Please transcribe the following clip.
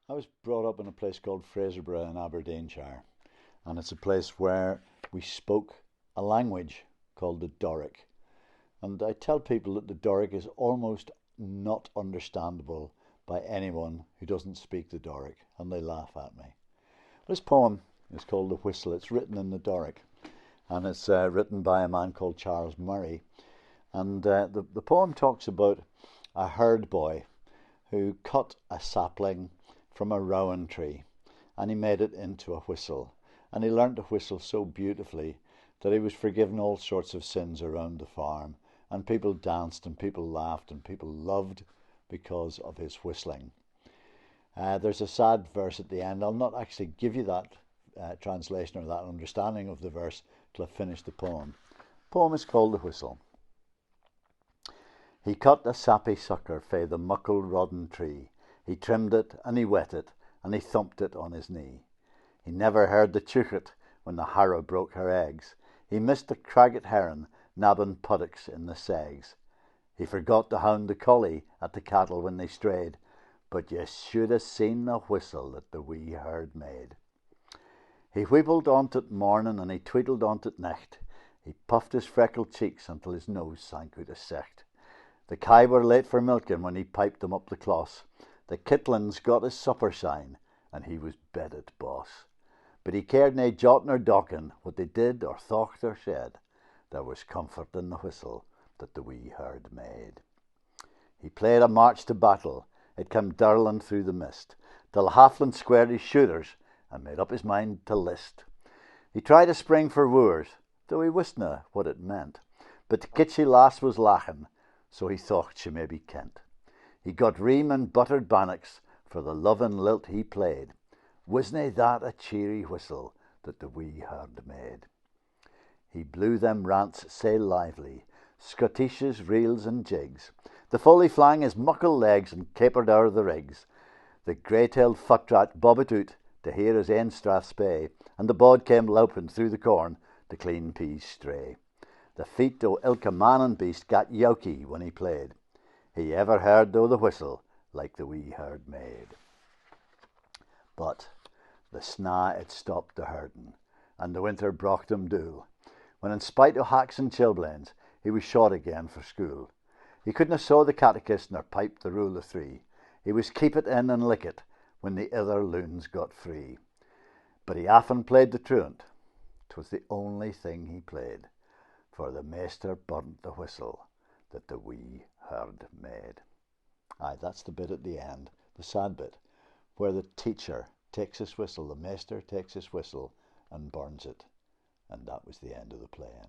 I was brought up in a place called Fraserburgh in Aberdeenshire, and it's a place where we spoke a language called the Doric. And I tell people that the Doric is almost not understandable by anyone who doesn't speak the Doric, and they laugh at me. This poem is called The Whistle. It's written in the Doric, and it's written by a man called Charles Murray. And the poem talks about a herd boy who cut a sapling from a rowan tree, and he made it into a whistle. And he learnt to whistle so beautifully that he was forgiven all sorts of sins around the farm. And people danced and people laughed and people loved because of his whistling. There's a sad verse at the end. I'll not actually give you that translation or that understanding of the verse till I finish the poem. The poem is called The Whistle. He cut a sappy sucker fae the muckle rodden tree. He trimmed it and he wet it and he thumped it on his knee. He never heard the chouchet when the harrow broke her eggs. He missed the cragget heron nabbing puddocks in the segs. He forgot to hound the collie at the cattle when they strayed, but ye should ha' seen the whistle that the wee herd made. He wheepled on't at morning and he tweedled on't at nicht. He puffed his freckled cheeks until his nose sank out of sicht. The kye were late for milking when he piped them up the closs. The kittlins got his supper sign and he was bedded boss. But he cared nae jot nor dockin what they did or thought or said. There was comfort in the whistle that the wee herd made. He played a march to battle. It came dirling through the mist, till Halfland squared his shooters and made up his mind to list. He tried a spring for wooers, though he wistna what it meant. But the kitschy lass was laughing, so he thought she may be kent. He got ream and buttered bannocks for the loving lilt he played. Wasna that a cheery whistle that the wee herd made? He blew them rants sae lively, Scottishes, reels and jigs. The folly flang his muckle legs and capered o'er the rigs. The grey-tailed futrat bobbit out to hear his ain strath spay, and the bod came loping through the corn to clean peas stray. The feet o' ilka man and beast gat yoky when he played. He ever heard o' the whistle like the wee herd made. But the snaw it stopped the herding, and the winter brocht him dool, when in spite o' hacks and chilblains he was shot again for school. He couldna saw the catechist nor pipe the rule of three. He was keep it in and lick it when the other loons got free. But he often played the truant. 'Twas the only thing he played, for the measter burnt the whistle that the wee herd made. Aye, that's the bit at the end, the sad bit, where the teacher takes his whistle, the master takes his whistle and burns it. And that was the end of the playing.